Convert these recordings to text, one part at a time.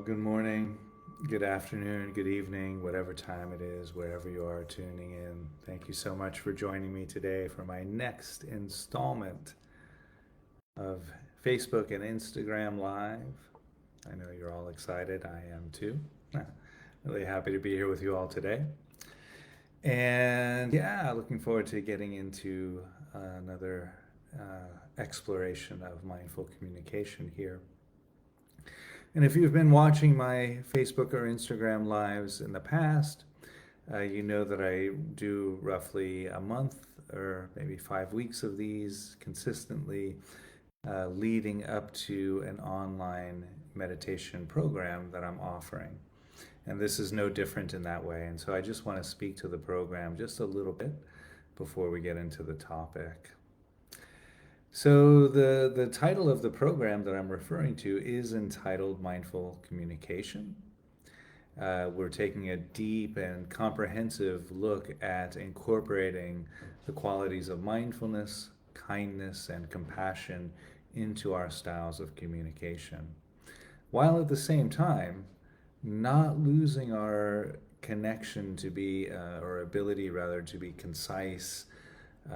Well, good morning, good afternoon, good evening, whatever time it is, wherever you are tuning in. Thank you so much for joining me today for my next installment of Facebook and Instagram Live. I know you're all excited. I am too. Really happy to be here with you all today. And yeah, looking forward to getting into another exploration of mindful communication here. And if you've been watching my Facebook or Instagram lives in the past, you know that I do roughly a month or maybe 5 weeks of these consistently, leading up to an online meditation program that I'm offering. And this is no different in that way. And so I just want to speak to the program just a little bit before we get into the topic. So the title of the program that I'm referring to is entitled Mindful Communication. We're taking a deep and comprehensive look at incorporating the qualities of mindfulness, kindness, and compassion into our styles of communication, while at the same time not losing our connection to be, or ability rather, to be concise,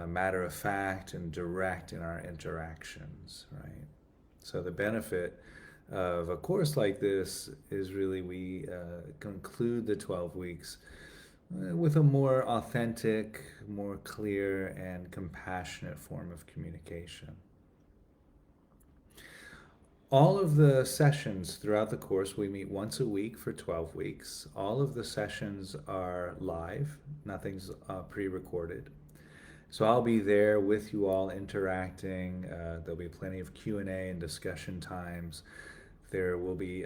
matter of fact, and direct in our interactions, right? So the benefit of a course like this is really we conclude the 12 weeks with a more authentic, more clear, and compassionate form of communication. All of the sessions throughout the course, we meet once a week for 12 weeks. All of the sessions are live, nothing's pre-recorded. So I'll be there with you all interacting. There'll be plenty of Q&A and discussion times. There will be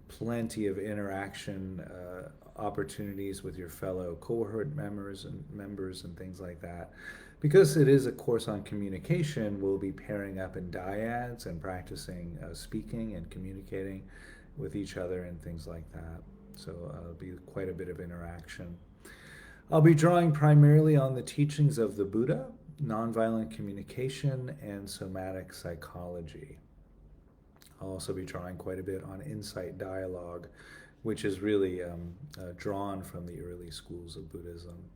plenty of interaction opportunities with your fellow cohort members and things like that. Because it is a course on communication, we'll be pairing up in dyads and practicing speaking and communicating with each other and things like that. So it'll be quite a bit of interaction. I'll be drawing primarily on the teachings of the Buddha, nonviolent communication, and somatic psychology. I'll also be drawing quite a bit on insight dialogue, which is really drawn from the early schools of Buddhism.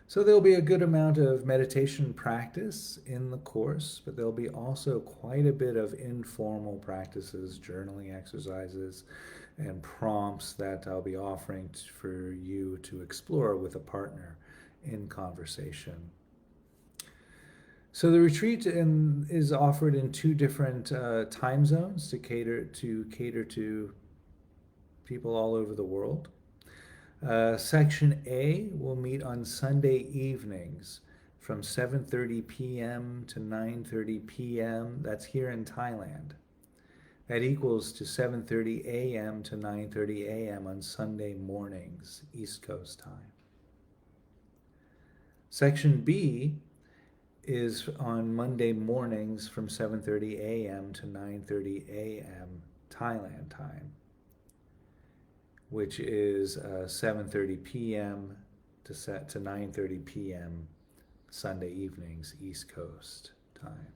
So there'll be a good amount of meditation practice in the course, but there'll be also quite a bit of informal practices, journaling exercises, and prompts that I'll be offering for you to explore with a partner in conversation. So the retreat is offered in two different time zones to cater to people all over the world. Section A will meet on Sunday evenings from 7:30 p.m. to 9:30 p.m. That's here in Thailand. That equals to 7:30 a.m. to 9:30 a.m. on Sunday mornings, East Coast time. Section B is on Monday mornings from 7:30 a.m. to 9:30 a.m. Thailand time, which is 7:30 p.m. to 9:30 p.m. Sunday evenings, East Coast time.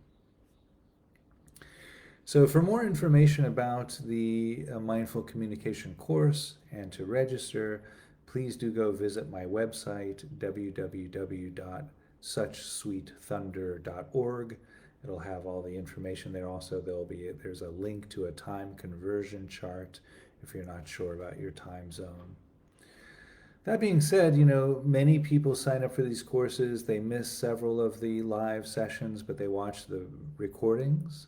So for more information about the Mindful Communication course and to register, please do go visit my website, www.suchsweetthunder.org. It'll have all the information there. Also, there's a link to a time conversion chart if you're not sure about your time zone. That being said, many people sign up for these courses. They miss several of the live sessions, but they watch the recordings.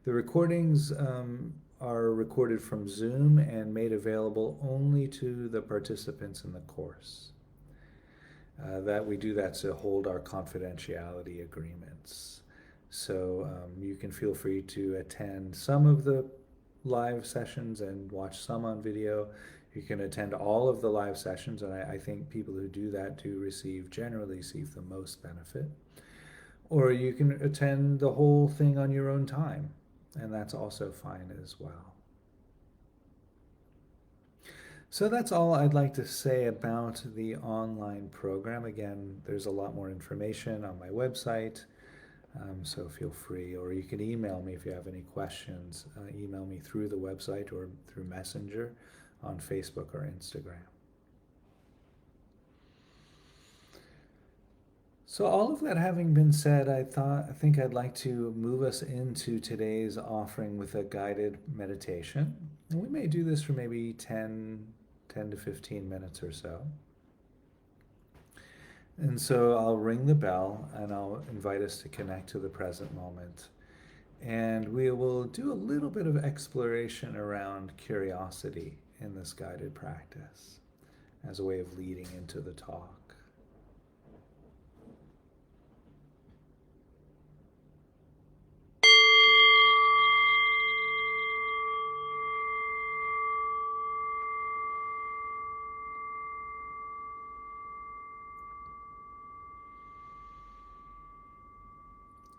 The recordings are recorded from Zoom and made available only to the participants in the course. That we do that to hold our confidentiality agreements. So you can feel free to attend some of the live sessions and watch some on video. You can attend all of the live sessions, and I think people who do that do generally receive the most benefit. Or you can attend the whole thing on your own time, and that's also fine as well. So that's all I'd like to say about the online program. Again, there's a lot more information on my website. So feel free, or you can email me if you have any questions. Email me through the website or through Messenger on Facebook or Instagram. So all of that having been said, I think I'd like to move us into today's offering with a guided meditation. And we may do this for maybe 10 to 15 minutes or so. And so I'll ring the bell and I'll invite us to connect to the present moment. And we will do a little bit of exploration around curiosity in this guided practice as a way of leading into the talk.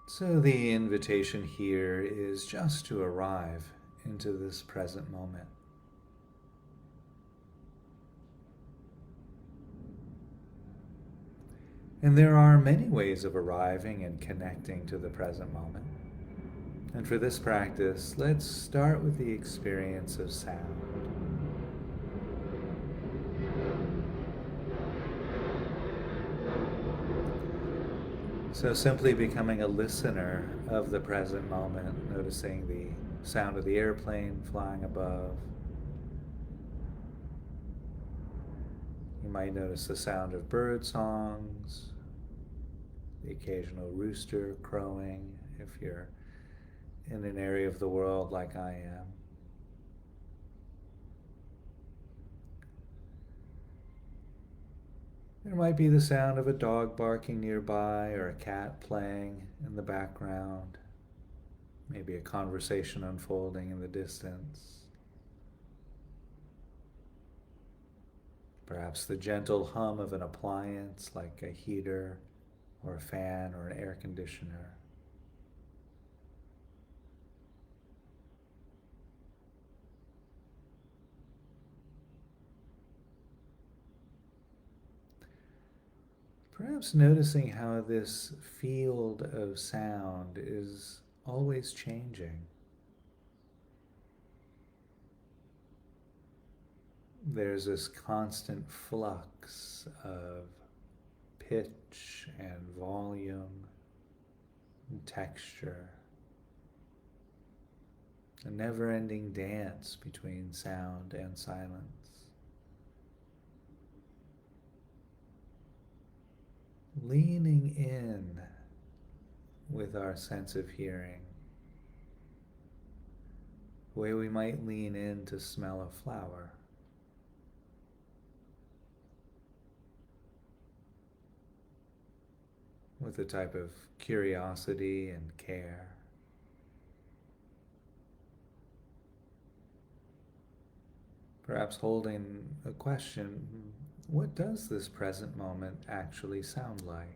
So the invitation here is just to arrive into this present moment. And there are many ways of arriving and connecting to the present moment. And for this practice, let's start with the experience of sound. So simply becoming a listener of the present moment, noticing the sound of the airplane flying above. You might notice the sound of bird songs, the occasional rooster crowing if you're in an area of the world like I am. There might be the sound of a dog barking nearby or a cat playing in the background, maybe a conversation unfolding in the distance. Perhaps the gentle hum of an appliance like a heater or a fan or an air conditioner. Perhaps noticing how this field of sound is always changing. There's this constant flux of pitch and volume and texture, a never-ending dance between sound and silence. Leaning in with our sense of hearing, the way we might lean in to smell a flower. With a type of curiosity and care. Perhaps holding a question, what does this present moment actually sound like?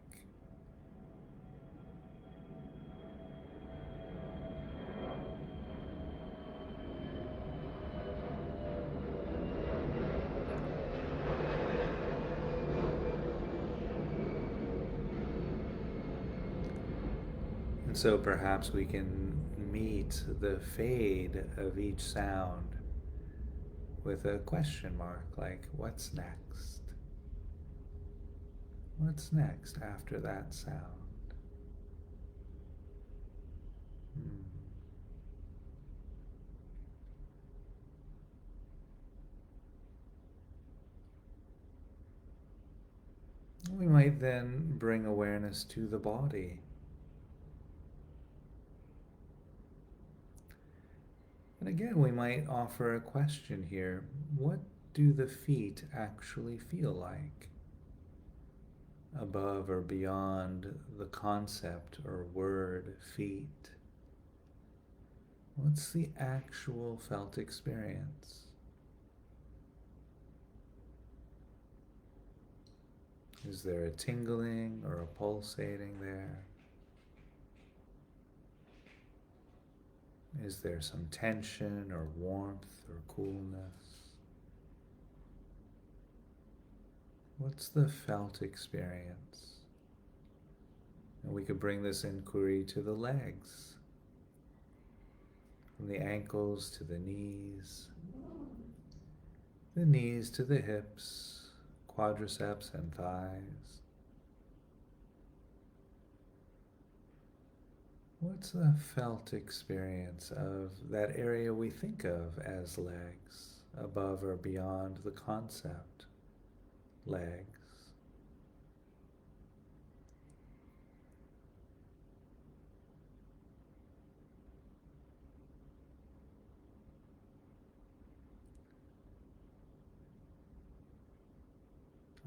And so perhaps we can meet the fade of each sound with a question mark, like, what's next? What's next after that sound? We might then bring awareness to the body. And again, we might offer a question here. What do the feet actually feel like? Above or beyond the concept or word feet? What's the actual felt experience? Is there a tingling or a pulsating there? Is there some tension or warmth or coolness? What's the felt experience? And we could bring this inquiry to the legs, from the ankles to the knees to the hips, quadriceps and thighs. What's the felt experience of that area we think of as legs, above or beyond the concept, legs?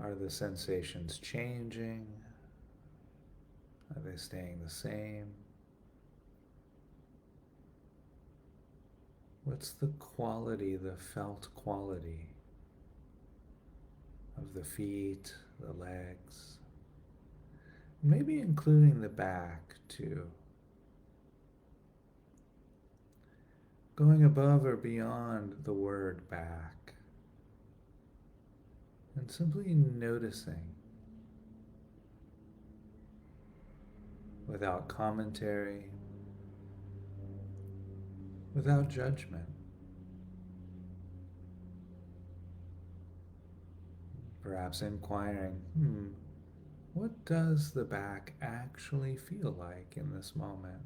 Are the sensations changing? Are they staying the same? What's the quality, the felt quality of the feet, the legs? Maybe including the back too. Going above or beyond the word back. And simply noticing, without commentary, without judgment. Perhaps inquiring, what does the back actually feel like in this moment?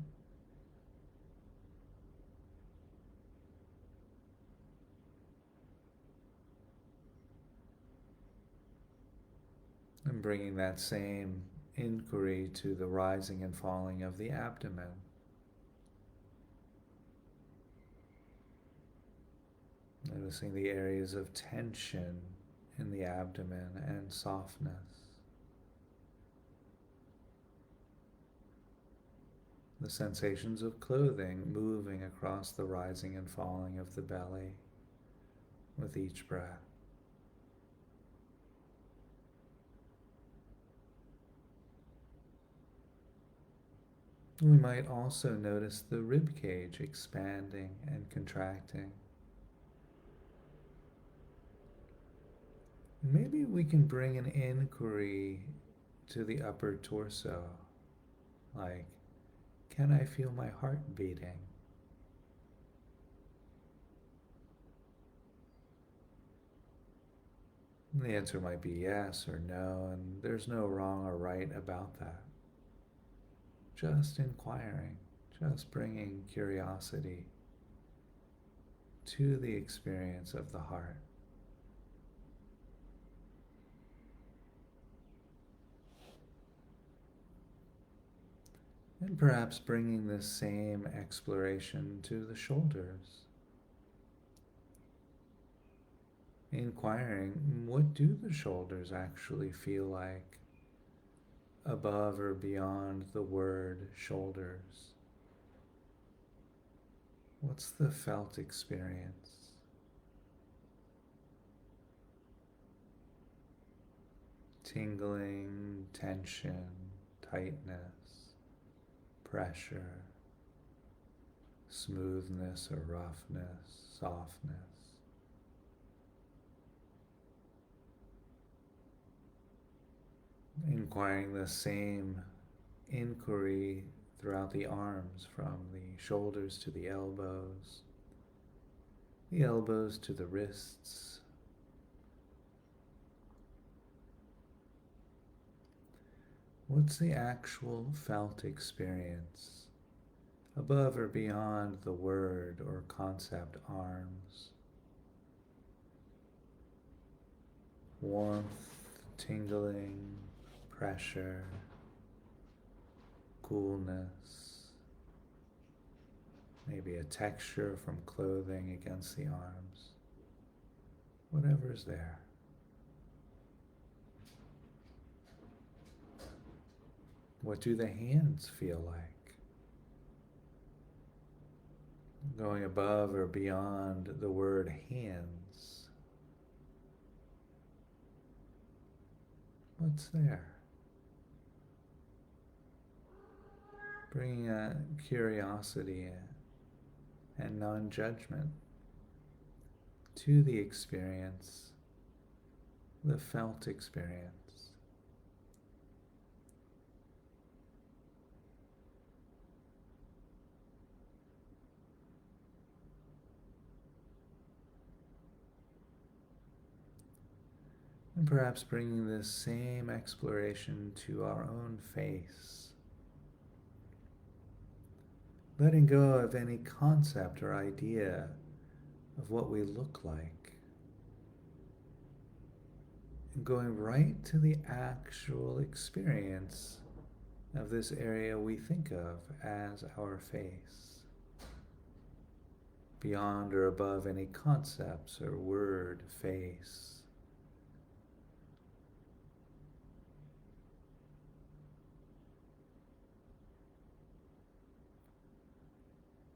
And bringing that same inquiry to the rising and falling of the abdomen. Noticing the areas of tension in the abdomen and softness. The sensations of clothing moving across the rising and falling of the belly with each breath. We might also notice the rib cage expanding and contracting. Maybe we can bring an inquiry to the upper torso, like, can I feel my heart beating? And the answer might be yes or no, and there's no wrong or right about that. Just inquiring, just bringing curiosity to the experience of the heart. And perhaps bringing this same exploration to the shoulders. Inquiring, what do the shoulders actually feel like above or beyond the word shoulders? What's the felt experience? Tingling, tension, tightness, pressure, smoothness or roughness, softness. Inquiring the same inquiry throughout the arms, from the shoulders to the elbows to the wrists. What's the actual felt experience above or beyond the word or concept arms? Warmth, tingling, pressure, coolness, maybe a texture from clothing against the arms, whatever's there. What do the hands feel like? Going above or beyond the word hands, what's there? Bringing a curiosity and non-judgment to the experience, the felt experience. And perhaps bringing this same exploration to our own face, letting go of any concept or idea of what we look like, and going right to the actual experience of this area we think of as our face, beyond or above any concepts or word face.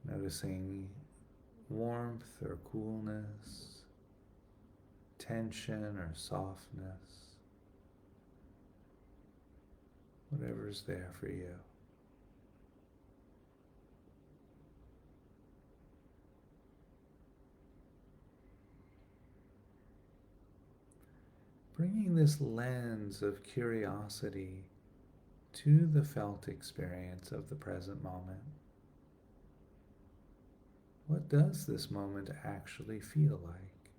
Noticing warmth or coolness, tension or softness, whatever's there for you. Bringing this lens of curiosity to the felt experience of the present moment. What does this moment actually feel like?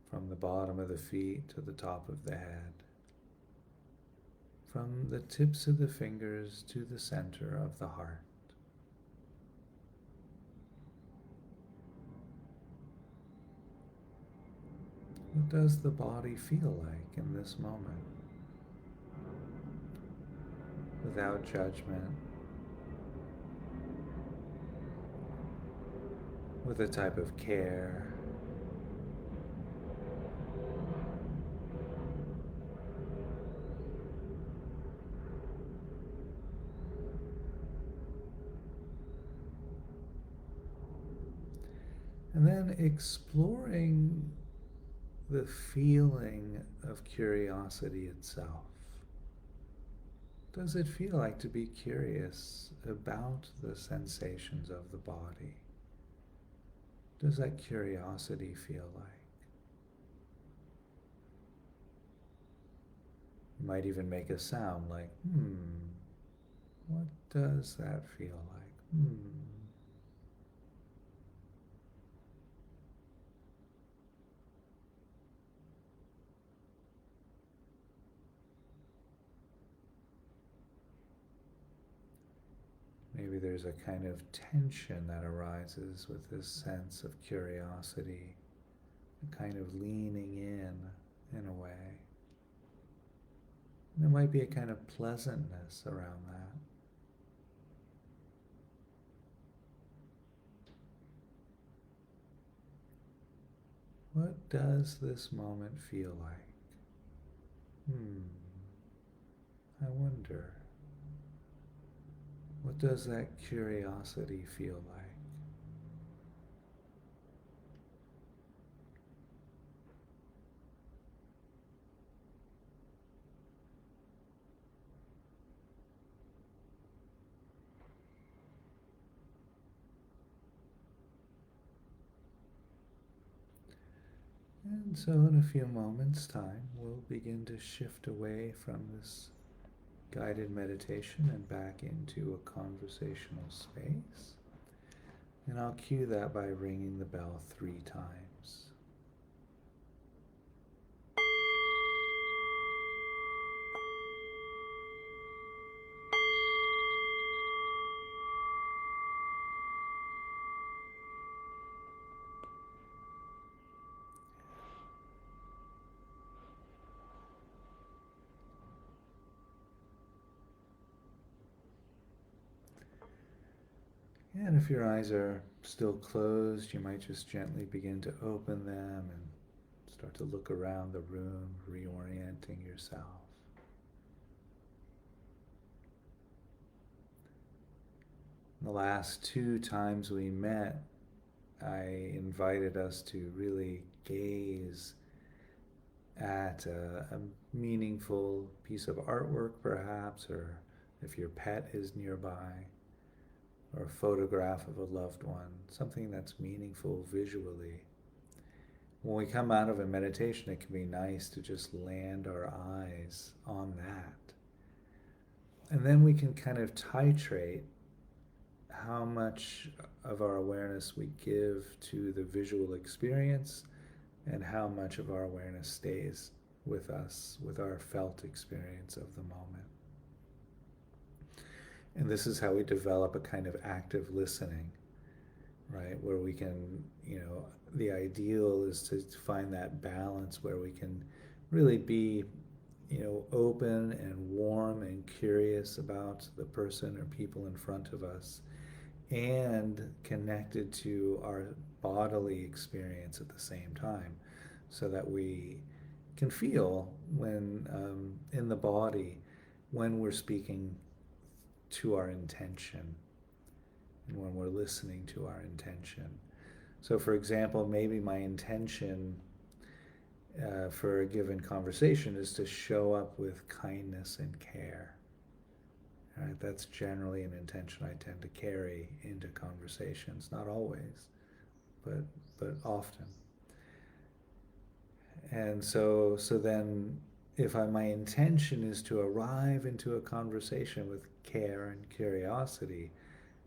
From the bottom of the feet to the top of the head. From the tips of the fingers to the center of the heart. What does the body feel like in this moment? Without judgment, with a type of care. And then exploring the feeling of curiosity itself. Does it feel like to be curious about the sensations of the body? Does that curiosity feel like? You might even make a sound like, what does that feel like? Maybe there's a kind of tension that arises with this sense of curiosity, a kind of leaning in a way. And there might be a kind of pleasantness around that. What does this moment feel like? I wonder. What does that curiosity feel like? And so in a few moments' time, we'll begin to shift away from this guided meditation and back into a conversational space. And I'll cue that by ringing the bell 3 times. And if your eyes are still closed, you might just gently begin to open them and start to look around the room, reorienting yourself. The last 2 times we met, I invited us to really gaze at a meaningful piece of artwork, perhaps, or if your pet is nearby, or a photograph of a loved one, something that's meaningful visually. When we come out of a meditation, it can be nice to just land our eyes on that. And then we can kind of titrate how much of our awareness we give to the visual experience and how much of our awareness stays with us, with our felt experience of the moment. And this is how we develop a kind of active listening, right? Where we can, the ideal is to find that balance where we can really be, open and warm and curious about the person or people in front of us, and connected to our bodily experience at the same time, so that we can feel when, in the body, when we're speaking to our intention and when we're listening to our intention. So, for example, maybe my intention for a given conversation is to show up with kindness and care. Right? That's generally an intention I tend to carry into conversations. Not always, but often. And so then, if my intention is to arrive into a conversation with care and curiosity,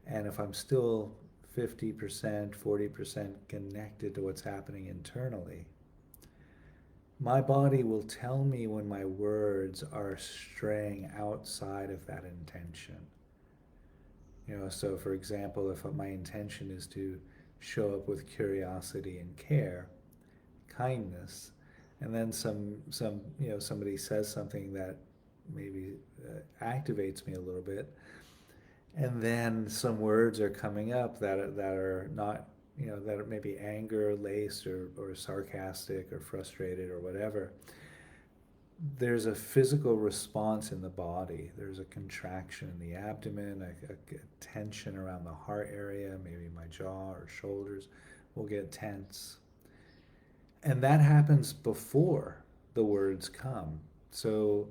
and if I'm still 50%, 40% connected to what's happening internally, my body will tell me when my words are straying outside of that intention. So for example, if my intention is to show up with curiosity and care, kindness, and then somebody says something that maybe activates me a little bit, and then some words are coming up that are not, that are maybe anger laced or sarcastic or frustrated or whatever. There's a physical response in the body. There's a contraction in the abdomen, a tension around the heart area, maybe my jaw or shoulders will get tense. And that happens before the words come. So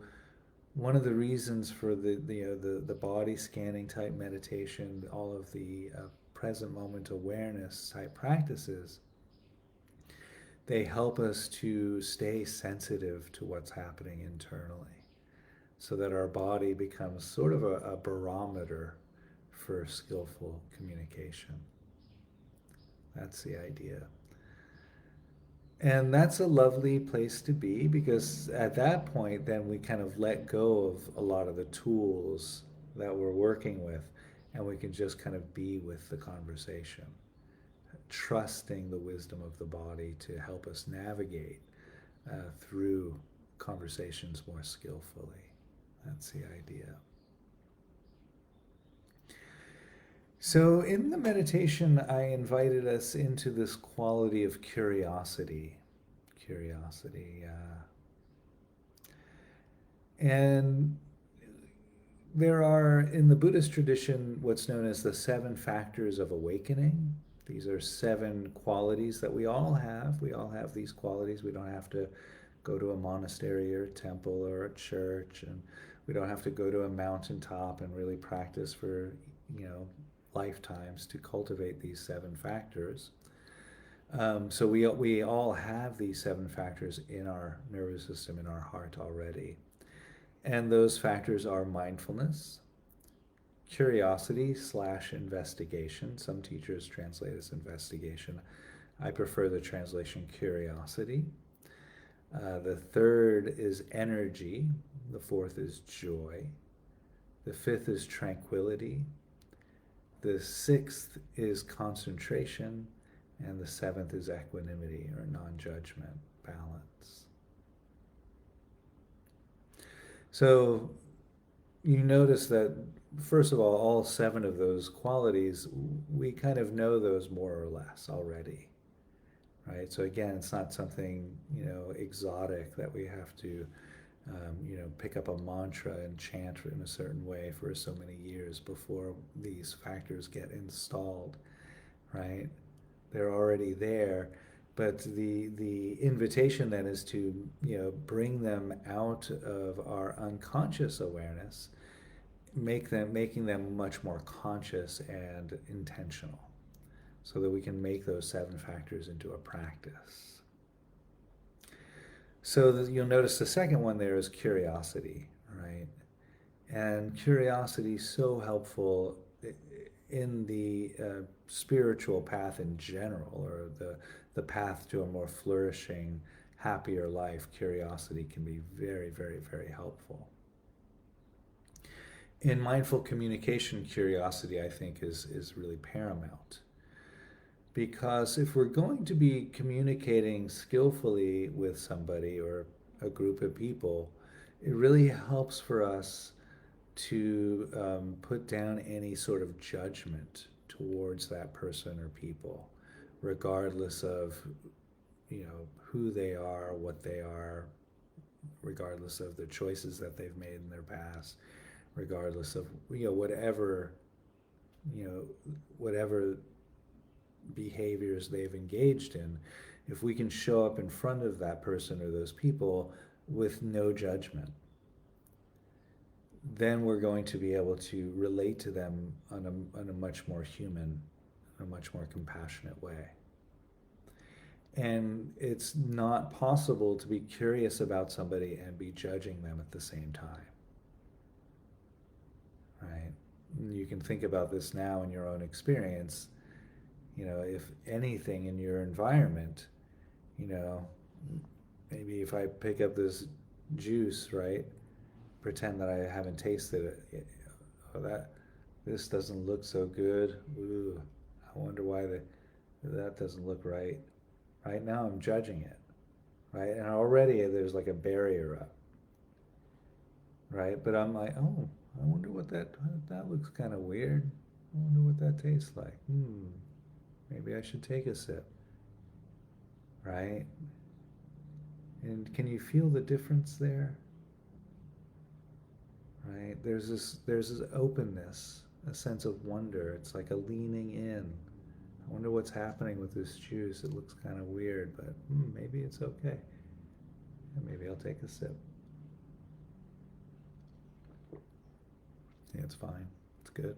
one of the reasons for the body scanning type meditation, all of the present moment awareness type practices, they help us to stay sensitive to what's happening internally, so that our body becomes sort of a barometer for skillful communication. That's the idea. And that's a lovely place to be, because at that point, then we kind of let go of a lot of the tools that we're working with, and we can just kind of be with the conversation, trusting the wisdom of the body to help us navigate through conversations more skillfully. That's the idea. So in the meditation, I invited us into this quality of curiosity. And there are, in the Buddhist tradition, what's known as the 7 factors of awakening. These are 7 qualities that we all have. We all have these qualities. We don't have to go to a monastery or a temple or a church, and we don't have to go to a mountaintop and really practice for, lifetimes to cultivate these 7 factors. So we all have these 7 factors in our nervous system, in our heart already. And those factors are mindfulness, curiosity / investigation. Some teachers translate as investigation. I prefer the translation curiosity. The third is energy. The fourth is joy. The fifth is tranquility. The sixth is concentration. And the seventh is equanimity, or non-judgment, balance. So you notice that, first of all 7 of those qualities, we kind of know those more or less already, right? So again, it's not something, exotic that we have to, pick up a mantra and chant in a certain way for so many years before these factors get installed, right? They're already there, but the invitation then is to, bring them out of our unconscious awareness, making them much more conscious and intentional, so that we can make those 7 factors into a practice. So you'll notice the second one there is curiosity, right? And curiosity is so helpful in the spiritual path in general, or the path to a more flourishing, happier life, curiosity can be very, very, very helpful. In mindful communication, curiosity, I think, is really paramount. Because if we're going to be communicating skillfully with somebody or a group of people, it really helps for us to put down any sort of judgment towards that person or people, regardless of, who they are, what they are, regardless of the choices that they've made in their past, regardless of you know whatever behaviors they've engaged in. If we can show up in front of that person or those people with no judgment, then we're going to be able to relate to them on a much more human, a much more compassionate way. And it's not possible to be curious about somebody and be judging them at the same time. Right? You can think about this now in your own experience. If anything in your environment, maybe if I pick up this juice, right? Pretend that I haven't tasted it. Oh, this doesn't look so good. Ooh, I wonder why that doesn't look right. Right now I'm judging it, right? And already there's like a barrier up, right? But I'm like, oh, I wonder what that looks kind of weird. I wonder what that tastes like. Maybe I should take a sip, right? And can you feel the difference there? Right? There's this openness, a sense of wonder. It's like a leaning in. I wonder what's happening with this juice. It looks kind of weird, but maybe it's okay. And maybe I'll take a sip. Yeah, it's fine. It's good.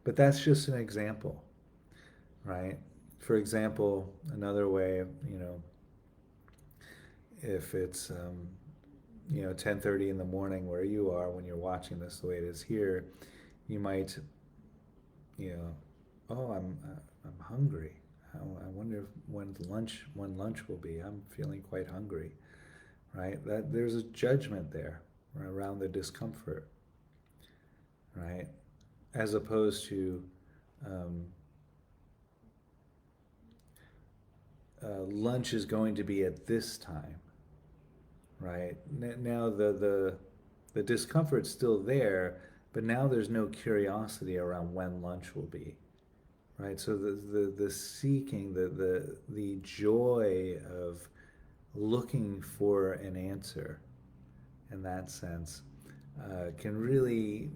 But that's just an example, right? For example, another way, if it's 10:30 in the morning where you are when you're watching this, the way it is here, you might, oh, I'm hungry. I wonder when lunch will be. I'm feeling quite hungry, right? That there's a judgment there around the discomfort, right? As opposed to lunch is going to be at this time, right? Now the discomfort's still there, but now there's no curiosity around when lunch will be, right? So the seeking, the joy of looking for an answer, in that sense, can really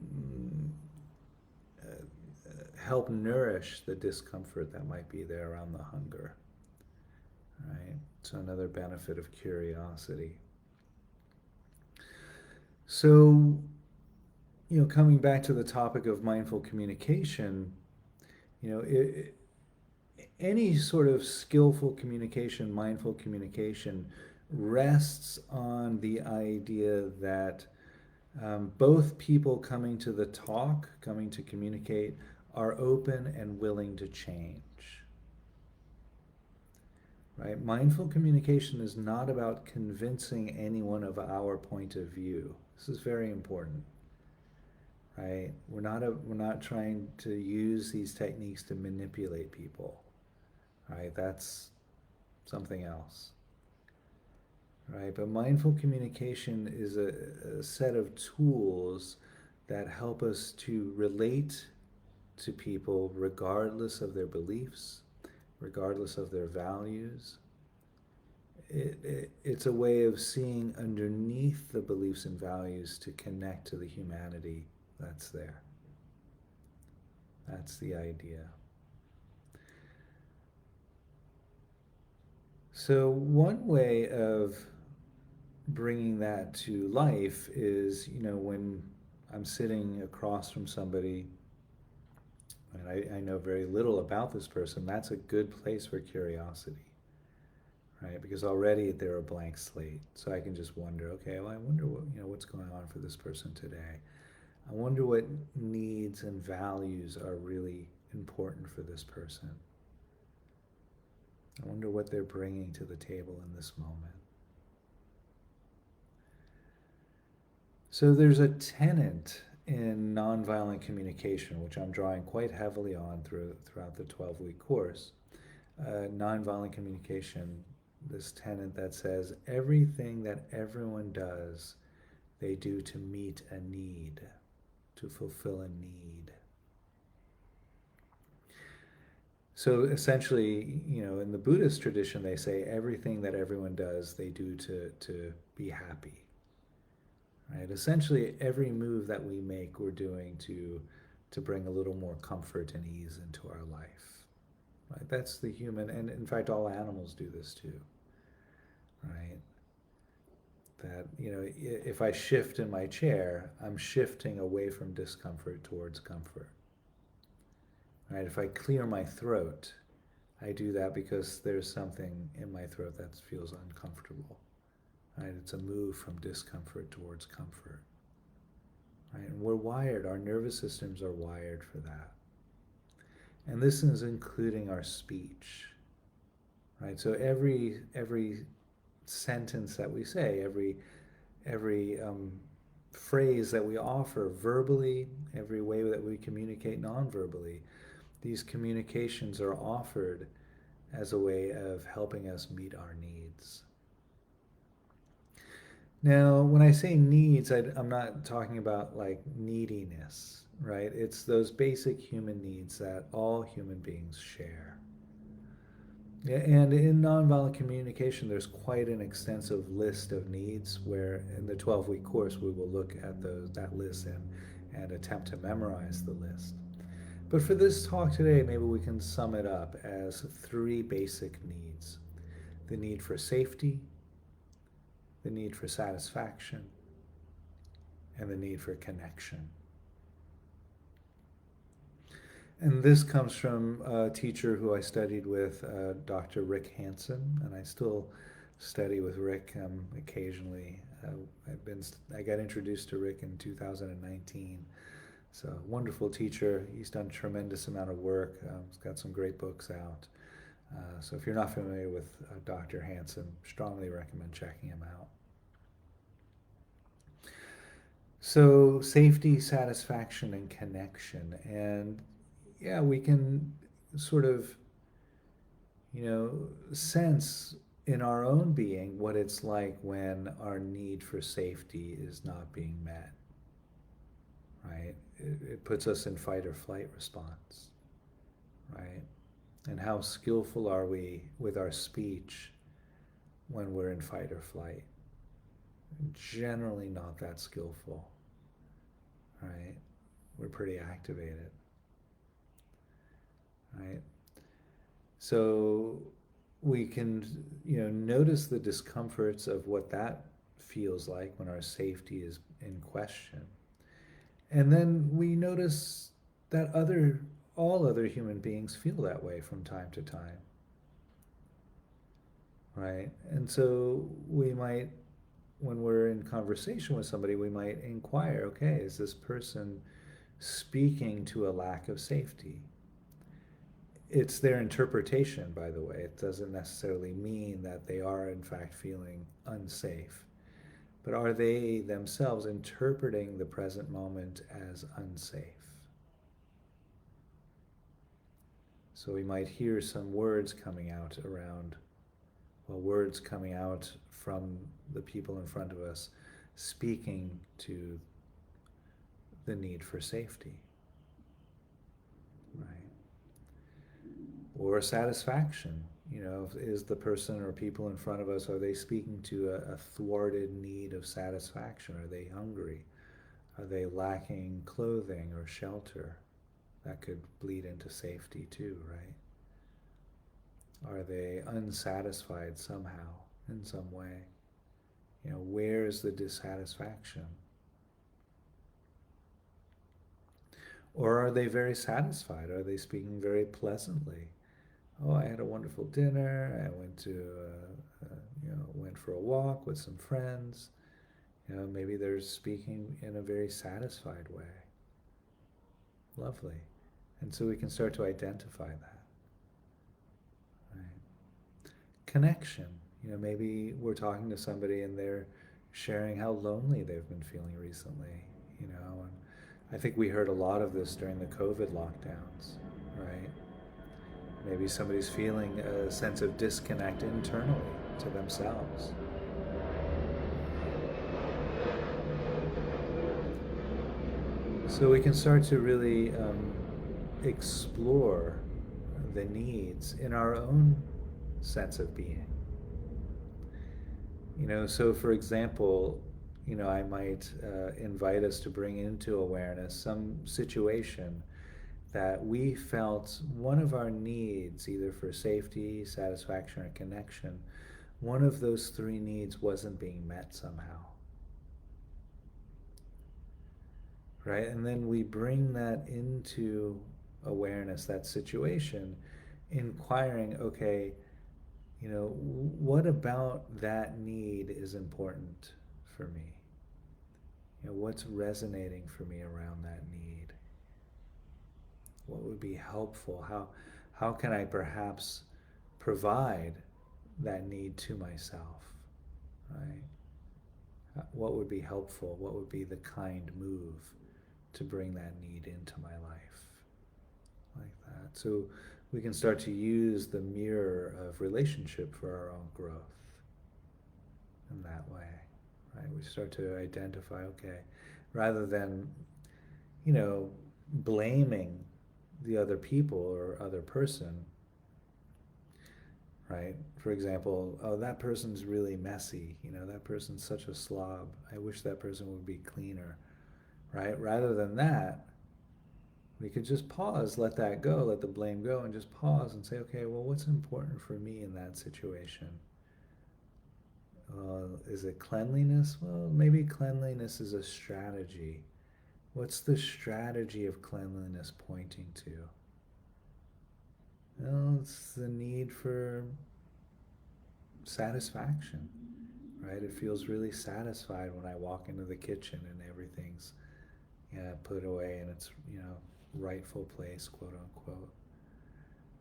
help nourish the discomfort that might be there around the hunger, right? So another benefit of curiosity. So, coming back to the topic of mindful communication, any sort of skillful communication, mindful communication, rests on the idea that both people coming to the talk, coming to communicate, are open and willing to change. Right? Mindful communication is not about convincing anyone of our point of view. This is very important. Right? We're not trying to use these techniques to manipulate people. Right? That's something else. Right? But mindful communication is a set of tools that help us to relate to people regardless of their beliefs, regardless of their values. It's a way of seeing underneath the beliefs and values to connect to the humanity that's there. That's the idea. So one way of bringing that to life is, when I'm sitting across from somebody and I know very little about this person, that's a good place for curiosity, right? Because already they're a blank slate. So I can just wonder, okay, well, I wonder what's going on for this person today. I wonder what needs and values are really important for this person. I wonder what they're bringing to the table in this moment. So there's a tenet in nonviolent communication, which I'm drawing quite heavily on throughout the 12-week course. Nonviolent communication, this tenet that says everything that everyone does, they do to meet a need, to fulfill a need. So essentially, in the Buddhist tradition, they say everything that everyone does, they do to be happy. Right? Essentially, every move that we make, we're doing to bring a little more comfort and ease into our life. Right? That's the human, and in fact, all animals do this too. Right? That, if I shift in my chair, I'm shifting away from discomfort towards comfort. Right? If I clear my throat, I do that because there's something in my throat that feels uncomfortable. Right? It's a move from discomfort towards comfort. Right? And we're wired, our nervous systems are wired for that. And this is including our speech. Right? So every sentence that we say, every phrase that we offer verbally, every way that we communicate non-verbally, these communications are offered as a way of helping us meet our needs. Now, when I say needs, I'm not talking about like neediness, right? It's those basic human needs that all human beings share. And in nonviolent communication, there's quite an extensive list of needs where in the 12-week course, we will look at that list and attempt to memorize the list. But for this talk today, maybe we can sum it up as 3 basic needs. The need for safety, the need for satisfaction, and the need for connection. And this comes from a teacher who I studied with, Dr. Rick Hanson, and I still study with Rick occasionally. I got introduced to Rick in 2019. So wonderful teacher. He's done a tremendous amount of work. He's got some great books out. So if you're not familiar with Dr. Hanson, strongly recommend checking him out. So safety, satisfaction, and connection. And yeah, we can sort of, sense in our own being what it's like when our need for safety is not being met. Right? It puts us in fight or flight response. Right? And how skillful are we with our speech when we're in fight or flight? Generally not that skillful. Right? We're pretty activated. Right? So we can, notice the discomforts of what that feels like when our safety is in question. And then we notice that all other human beings feel that way from time to time. Right? And so we might, when we're in conversation with somebody, we might inquire, okay, is this person speaking to a lack of safety? It's their interpretation, by the way. It doesn't necessarily mean that they are, in fact, feeling unsafe. But are they themselves interpreting the present moment as unsafe? So we might hear some words coming out from the people in front of us, speaking to the need for safety. Right? Or satisfaction. Is the person or people in front of us, are they speaking to a thwarted need of satisfaction? Are they hungry? Are they lacking clothing or shelter? That could bleed into safety too, right? Are they unsatisfied somehow, in some way? Where is the dissatisfaction? Or are they very satisfied? Are they speaking very pleasantly? Oh, I had a wonderful dinner. I went for a walk with some friends. Maybe they're speaking in a very satisfied way. Lovely. And so we can start to identify that. Right? Connection. Maybe we're talking to somebody and they're sharing how lonely they've been feeling recently, and I think we heard a lot of this during the COVID lockdowns, right? Maybe somebody's feeling a sense of disconnect internally to themselves. So we can start to really explore the needs in our own sense of being. So for example, I might invite us to bring into awareness some situation that we felt one of our needs, either for safety, satisfaction, or connection, one of those three needs wasn't being met somehow. Right? And then we bring that into awareness, that situation, inquiring, okay, what about that need is important for me? What's resonating for me around that need? What would be helpful? How can I perhaps provide that need to myself? Right? What would be helpful? What would be the kind move to bring that need into my life? Like that. So we can start to use the mirror of relationship for our own growth in that way. Right? We start to identify, okay, rather than, blaming the other people or other person, right? For example, oh, that person's really messy. That person's such a slob. I wish that person would be cleaner, right? Rather than that, we could just pause, let that go, let the blame go, and just pause and say, okay, well, what's important for me in that situation? Is it cleanliness? Well, maybe cleanliness is a strategy. What's the strategy of cleanliness pointing to? Well, it's the need for satisfaction, right? It feels really satisfied when I walk into the kitchen and everything's put away in its rightful place, quote unquote,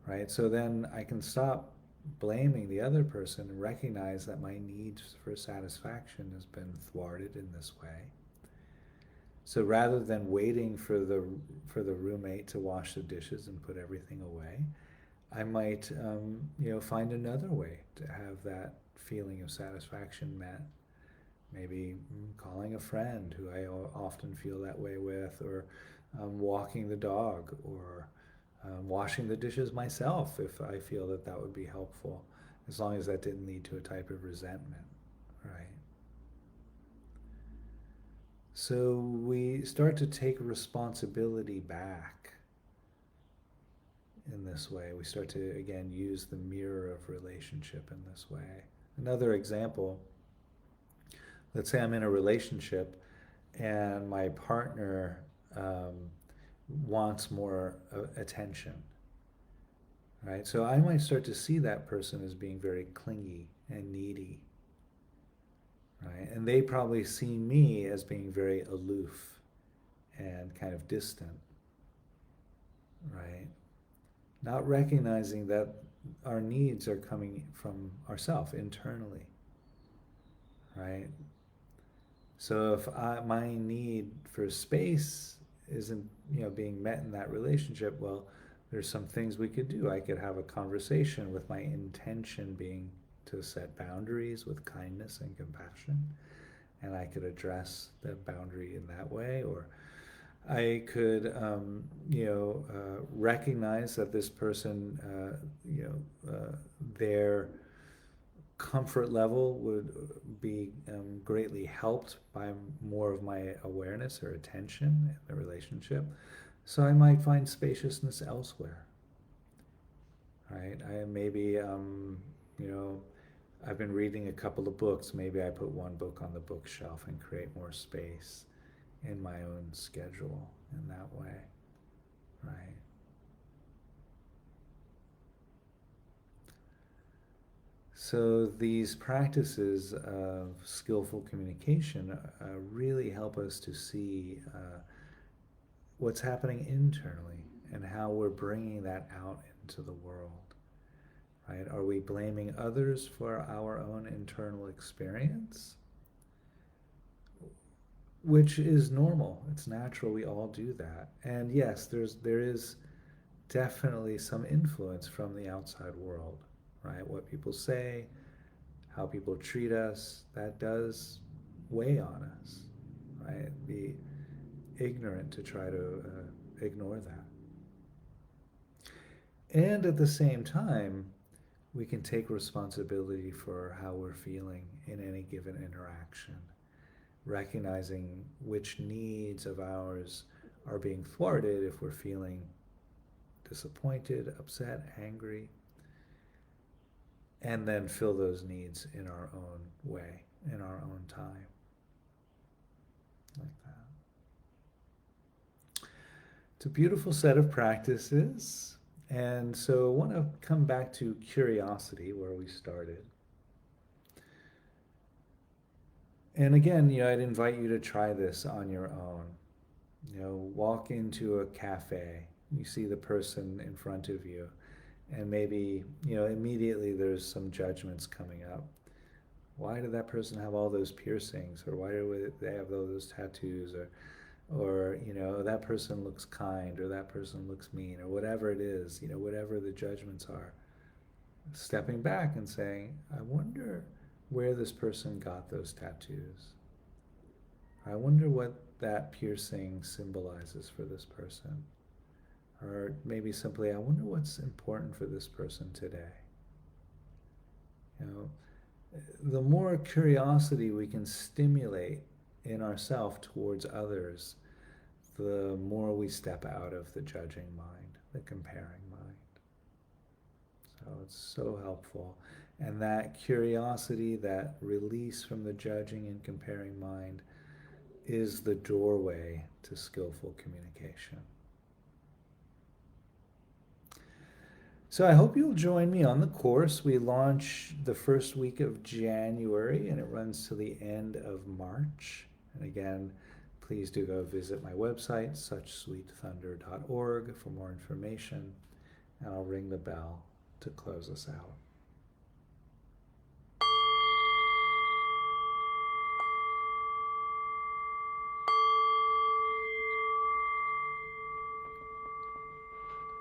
right? So then I can stop blaming the other person and recognize that my need for satisfaction has been thwarted in this way. So rather than waiting for the roommate to wash the dishes and put everything away, I might find another way to have that feeling of satisfaction met. Maybe calling a friend who I often feel that way with, or walking the dog, or washing the dishes myself if I feel that would be helpful, as long as that didn't lead to a type of resentment, right? So we start to take responsibility back in this way. We start to, again, use the mirror of relationship in this way. Another example, let's say I'm in a relationship and my partner wants more attention, right? So I might start to see that person as being very clingy and needy, right? And they probably see me as being very aloof and kind of distant, right? Not recognizing that our needs are coming from ourselves internally, right? So if my need for space isn't being met in that relationship, well, there's some things we could do. I could have a conversation with my intention being to set boundaries with kindness and compassion, and I could address the boundary in that way. Or I could recognize that this person their comfort level would be greatly helped by more of my awareness or attention in the relationship. So I might find spaciousness elsewhere, right? I've been reading a couple of books. Maybe I put one book on the bookshelf and create more space in my own schedule in that way, right? So these practices of skillful communication really help us to see what's happening internally and how we're bringing that out into the world, right? Are we blaming others for our own internal experience? Which is normal. It's natural. We all do that. And yes, there is definitely some influence from the outside world, right? What people say, how people treat us, that does weigh on us, right? Be ignorant to try to ignore that. And at the same time, we can take responsibility for how we're feeling in any given interaction, recognizing which needs of ours are being thwarted if we're feeling disappointed, upset, angry, and then fill those needs in our own way, in our own time. Like that. It's a beautiful set of practices. And so I want to come back to curiosity, where we started. And again, I'd invite you to try this on your own. Walk into a cafe, you see the person in front of you, and maybe, immediately there's some judgments coming up. Why did that person have all those piercings? Or why do they have those tattoos? Or that person looks kind, or that person looks mean, or whatever it is, whatever the judgments are. Stepping back and saying, I wonder where this person got those tattoos. I wonder what that piercing symbolizes for this person. Or maybe simply, I wonder what's important for this person today. The more curiosity we can stimulate in ourselves towards others, the more we step out of the judging mind, the comparing mind. So it's so helpful. And that curiosity, that release from the judging and comparing mind, is the doorway to skillful communication. So I hope you'll join me on the course. We launch the first week of January and it runs to the end of March. And again, please do go visit my website, suchsweetthunder.org, for more information. And I'll ring the bell to close us out.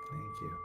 Thank you.